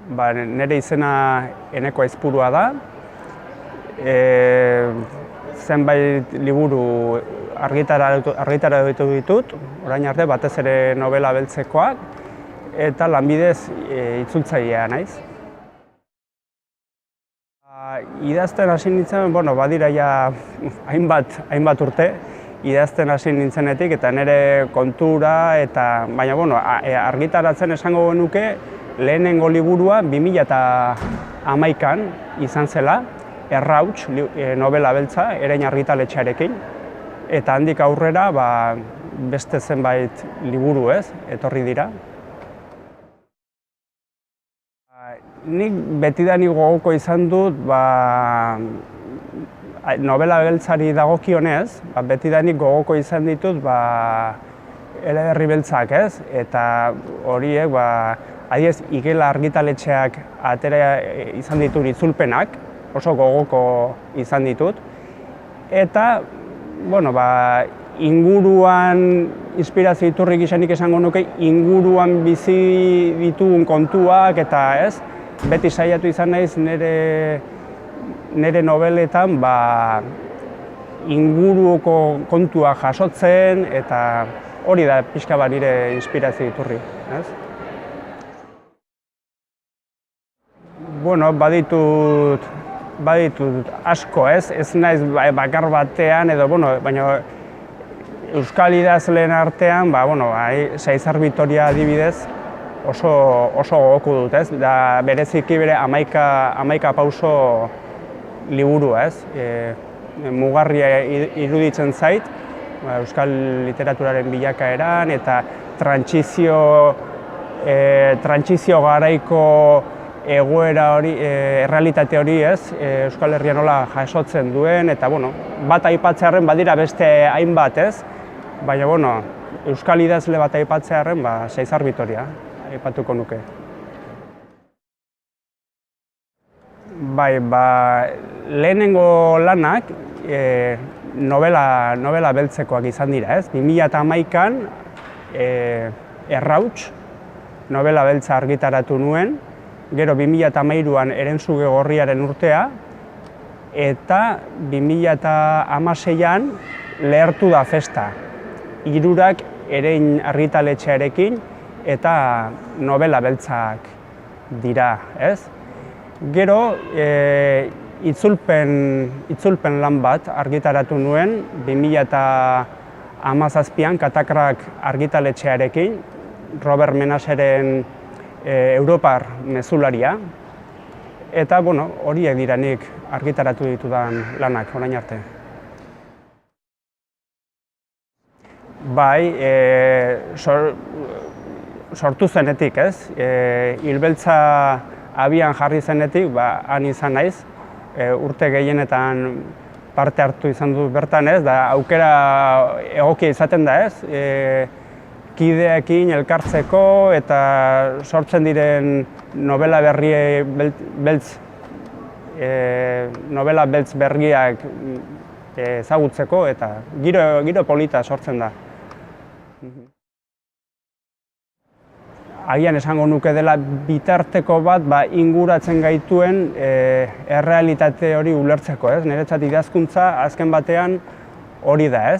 Nire izena Eneko Aizpurua da. Zenbait liburu argitaratu ditut, orain arte batez ere novela beltzekoak, eta lanbidez itzultzailea naiz. Idazten hasi nintzen, badira ja hainbat urte, idazten hasi nintzenetik eta nire kontura baina argitaratzen esango genuke lehenengo liburua 2011an izan zela, Errauts novela beltza, Erein argitaletxearekin, eta handik aurrera beste zenbait liburu etorri dira. Nik betidanik gogoko izan dut novela beltzari dagokionez, betidanik gogoko izan ditut eleberri beltzak, eta horiek adibidez Igela argitaletxeak atera izan ditut itzulpenak, oso gogoko izan ditut, eta inguruan inspirazio iturri gisanik esango nuke inguruan bizi ditugun kontuak eta beti saiatu izan naiz nire nobeletan inguruko kontua jasotzen eta hori da pixka bat nire inspirazio iturri. Baditut asko, ez naiz bakar batean edo, baina euskal idazleen artean, Saizar Bitoria adibidez oso gogoko dut, da bereziki bere 11 pauso liburu, mugarria iruditzen zait, euskal literaturaren bilakaeran eta trantsizio garaiko egoera hori, errealitate hori Euskal Herria nola jasotzen duen, eta bat aipatzearren badira beste hainbat baina euskal idazle bat aipatzearren Saizar Bitoria aipatuko nuke. Lehenengo lanak novela beltzekoak izan dira, 2011an Errauts novela beltza argitaratu nuen, gero 2013an Herensuge Gorriaren urtea, eta 2016an Lehertu da festa. 3 Erein argitaletxearekin eta novela beltzak dira, Gero itzulpen lan bat argitaratu nuen 2017an Katakrak argitaletxearekin, Robert Menaseren Europar mezularia, eta horiek dira nik argitaratu ditudan lanak orain arte. Sortu zenetik, Hilbeltza abian jarri zenetik, han izan naiz, urte gehienetan parte hartu izan dut bertan, da aukera egokia izaten da, kideekin elkartzeko eta sortzen diren novela beltz berriak ezagutzeko eta giro polita sortzen da. Agian esango nuke dela bitarteko bat inguratzen gaituen errealitate hori ulertzeko, Niretzat idazkuntza azken batean hori da,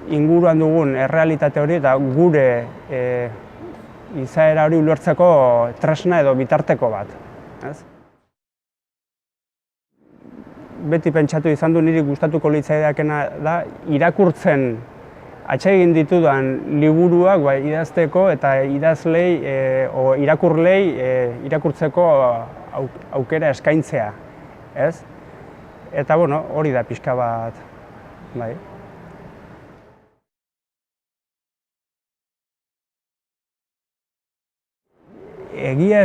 inguruan dugun errealitate hori eta gure izaera hori ulertzeko tresna edo bitarteko bat. Beti pentsatu izan du niri gustatuko litzaidakeena da irakurtzen atsegin ditudan liburuak idazteko eta idazlei irakurlei irakurtzeko aukera eskaintzea, Eta hori da pixka bat, Egia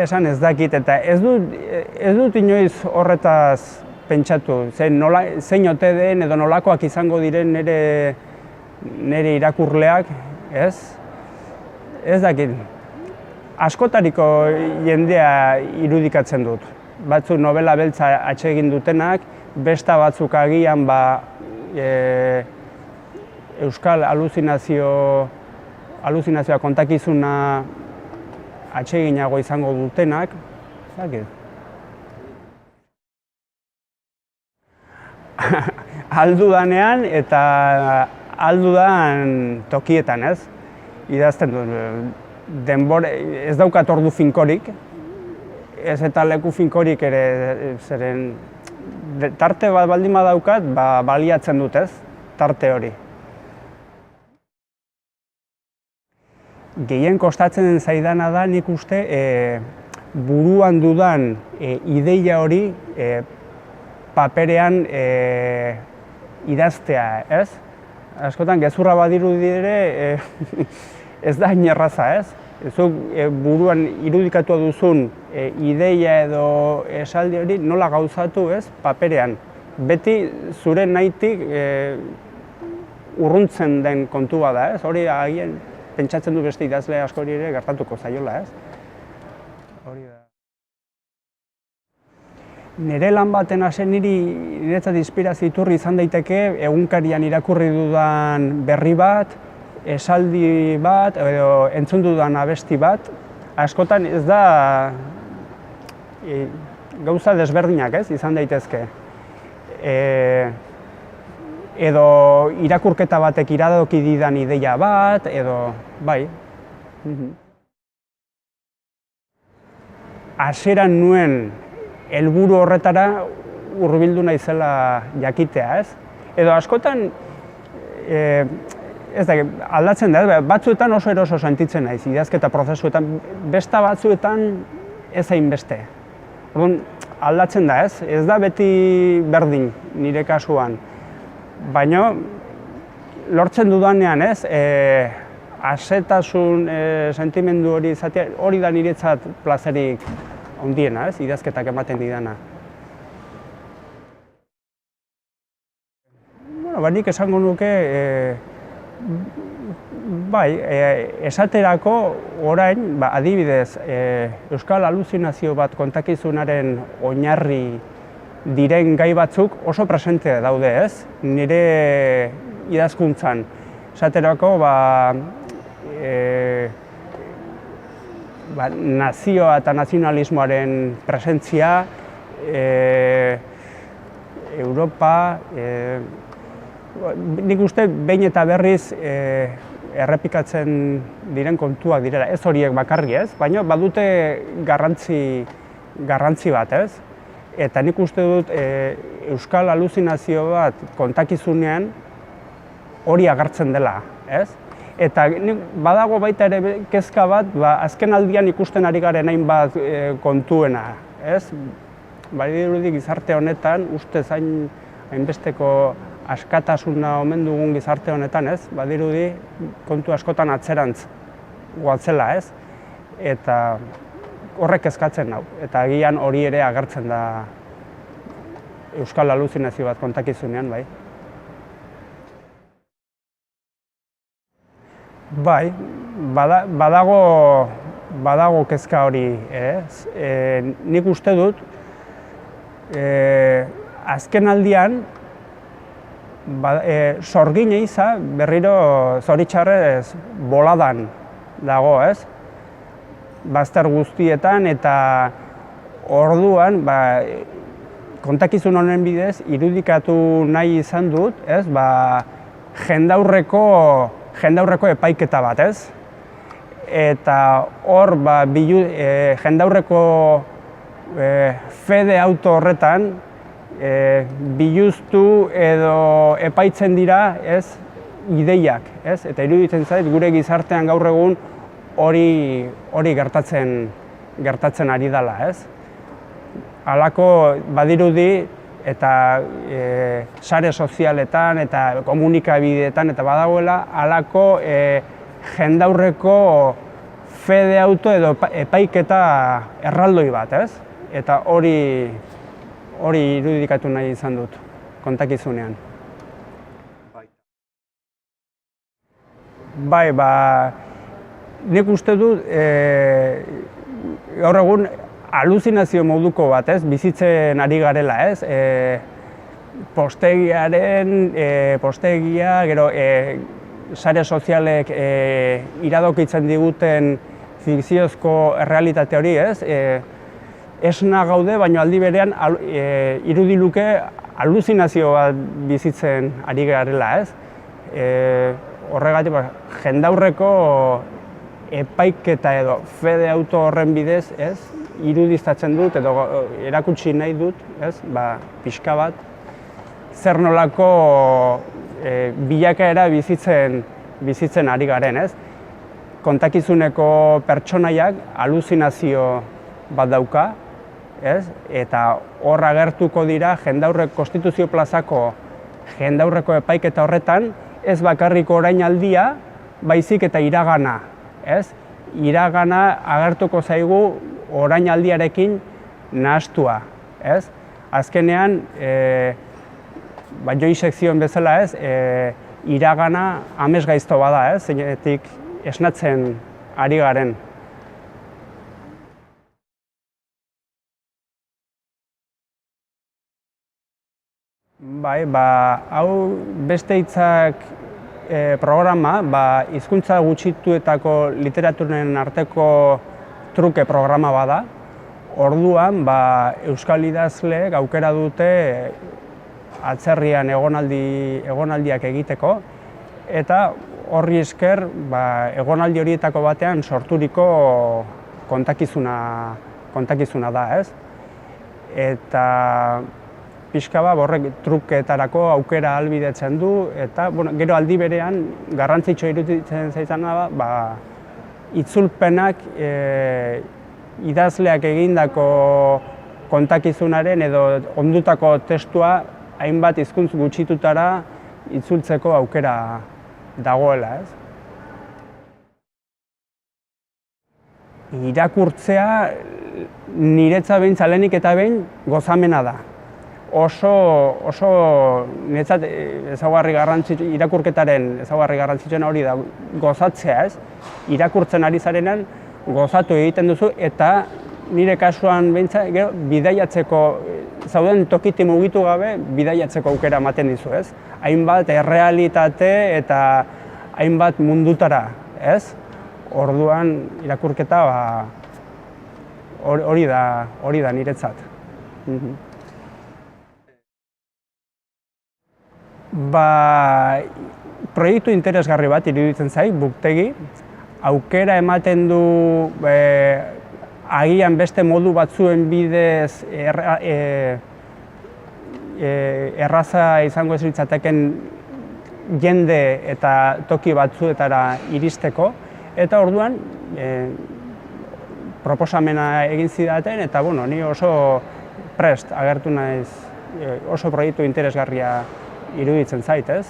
esan ez dakit eta ez dut inoiz horretaz pentsatu, zein ote den edo nolakoak izango diren nire irakurleak, Ez dakit. Askotariko jendea irudikatzen dut. Batzuk novela beltza atsegin dutenak, besta batzuk agian euskal aluzinazio aluzinazioa kontakizuna atseginago izango dutenak, aldudanean eta aldudan tokietan, ez? Idazten du, ez daukat ordu finkorik, ez eta leku finkorik ere, zeren tarte bat baldin badaukat, baliatzen dut, ez? Tarte hori. Gehien kostatzen zaidana da nik uste buruan dudan ideia hori paperean idaztea, ez? Askotan gezurra badirudi ere ez da hain erraza, ez? Zuk buruan irudikatua duzun ideia edo esaldi hori nola gauzatu, ez? Paperean. Beti zure nahitik urruntzen den kontua da, ez? Hori agian pentsatzen du beste idazle askori ere gertatuko zaiola, ez? Hori da. Nire lan baten hasen niretzat inspirazio iturri izan daiteke egunkarian irakurri dudan berri bat, esaldi bat, edo entzun dudan abesti bat. Askotan ez da gauza desberdinak, ez? Izan daitezke. Edo irakurketa batek iradoki didan ideia bat, edo bai. Hasieran nuen helburu horretara hurbildu naizela jakitea, ez? Edo askotan, ez da, aldatzen da, batzuetan oso eroso sentitzen naiz, idazketa prozesuetan, besta batzuetan ez hainbeste. Orduan, aldatzen da, ez? Ez da beti berdin nire kasuan. Baina, lortzen dudanean, ez? Asetasun sentimendu hori izatea, hori da niretzat plazerik handiena, ez? Idazketak ematen didana. Bueno, nik esango nuke, bai, esaterako orain, adibidez, euskal aluzinazio bat kontakizunaren oinarri diren gai batzuk oso presente daude, ez? Nire idazkuntzan. Esaterako, nazioa eta nazionalismoaren presentzia, Europa, nik uste behin eta berriz errepikatzen diren kontuak direla, ez horiek bakarri, ez? Baina badute garrantzi bat, ez? Eta nik uste dut euskal aluzinazio bat kontakizunean hori agertzen dela, ez? Eta badago baita ere kezka bat, azken aldian ikusten ari garen hainbat kontuena, ez? Badirudi gizarte honetan, ustez hainbesteko askatasuna omen dugun gizarte honetan, ez? Badirudi kontu askotan atzerantz goatzela, ez? Eta horrek kezkatzen nau, eta agian hori ere agertzen da euskal aluzinazio bat kontakizunean, bai. Bai, badago kezka hori, ez? Nik uste dut, azken aldian, sorgin eiza berriro zoritxarrez boladan dago, ez? Bazter guztietan eta orduan, kontakizun honen bidez, irudikatu nahi izan dut, ez? Jendaurreko epaiketa bat, ez? Eta hor, jendaurreko fede auto horretan, biluztu edo epaitzen dira, ez? Ideiak, ez? Eta iruditzen zait, gure gizartean gaur egun hori gertatzen ari dela, ez? Halako badirudi eta sare sozialetan eta komunikabideetan eta badagoela halako jendaurreko fede auto edo epaiketa erraldoi bat, ez? Eta hori irudikatu nahi izan dut kontakizunean. Bai, nik uste dut gaur egun aluzinazio moduko bat, ez? Bizitzen ari garela, ez? Postegia, gero sare sozialek iradokitzen diguten fikziozko errealitate hori, ez? Esna gaude, baina aldi berean irudiluke aluzinazio bat bizitzen ari garela, ez? Horregatik, jendaurreko epaiketa edo fede auto horren bidez, ez? Irudiztatzen dut edo erakutsi nahi dut, ez? Pixka bat, zer nolako bilakaera bizitzen ari garen, ez? Kontakizuneko pertsonaiak aluzinazio bat dauka, ez? Eta hor agertuko dira jendaurreko konstituzio plazako jendaurreko epaiketa horretan, ez bakarrik orainaldia, baizik eta iragana, ez? Iragana agertuko zaigu orainaldiarekin nahastua, ez? Azkenean, joi sekzioen bezala, ez? Iragana amesgaizto bada, ez? Zeinetik esnatzen ari garen. Bai, hau beste hitzak programa, hizkuntza gutxituetako literaturen arteko truke programa bada. Orduan, euskal idazleek aukera dute atzerrian egonaldiak egiteko, eta horri esker egonaldi horietako batean sorturiko kontakizuna da, ez? Eta pixka horrek truketarako aukera ahalbidetzen du, eta gero aldi berean garrantzitsua iruditzen zaizana itzulpenak idazleak egindako kontakizunaren edo ondutako testua hainbat hizkuntz gutxitutara itzultzeko aukera dagoela, ez? Irakurtzea niretzat behintzat lehenik eta behin gozamena da. Oso niretzat irakurketaren ezaugarri garrantzitsuena hori da gozatzea, ez? Irakurtzen ari zarenean gozatu egiten duzu eta nire kasuan behintzat bidaiatzeko, zauden tokitik mugitu gabe bidaiatzeko aukera ematen dizu, ez? Hainbat errealitate eta hainbat mundutara, ez? Orduan irakurketa hori da niretzat. Proiektu interesgarri bat iruditzen zait, Booktegi. Aukera ematen du agian beste modu batzuen bidez erraza izango ez litzateken jende eta toki batzuetara iristeko, eta orduan proposamena egin zidaten, eta ni oso prest agertu naiz, oso proiektu interesgarria iruditzen zait, ez?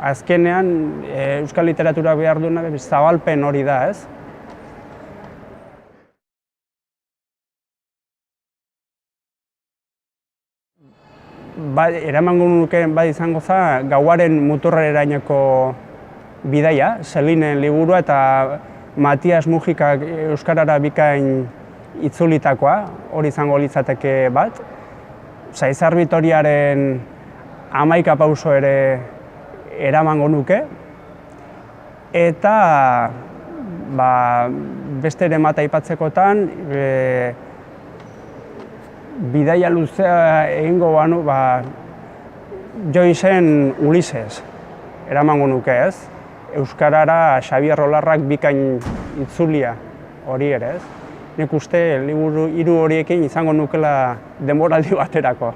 Azkenean, euskal literatura behar duena zabalpen hori da, ez? Eramango nukeen izango za, Gauaren muturrerainoko bidaia, Selinen liburua eta Matias Mujikak euskarara bikain itzulitakoa, hori izango litzateke bat. Saizar Bitoriaren 11 pauso ere eramango nuke, eta beste ere bat aipatzekotan, bidaia luzea egingo banu, Joycen Ulises eramango nuke, ez? Euskarara Xabier Rolarrak bikain itzulia hori ere, ez? Nik uste liburu 3 horiekin izango nukela denboraldi baterako.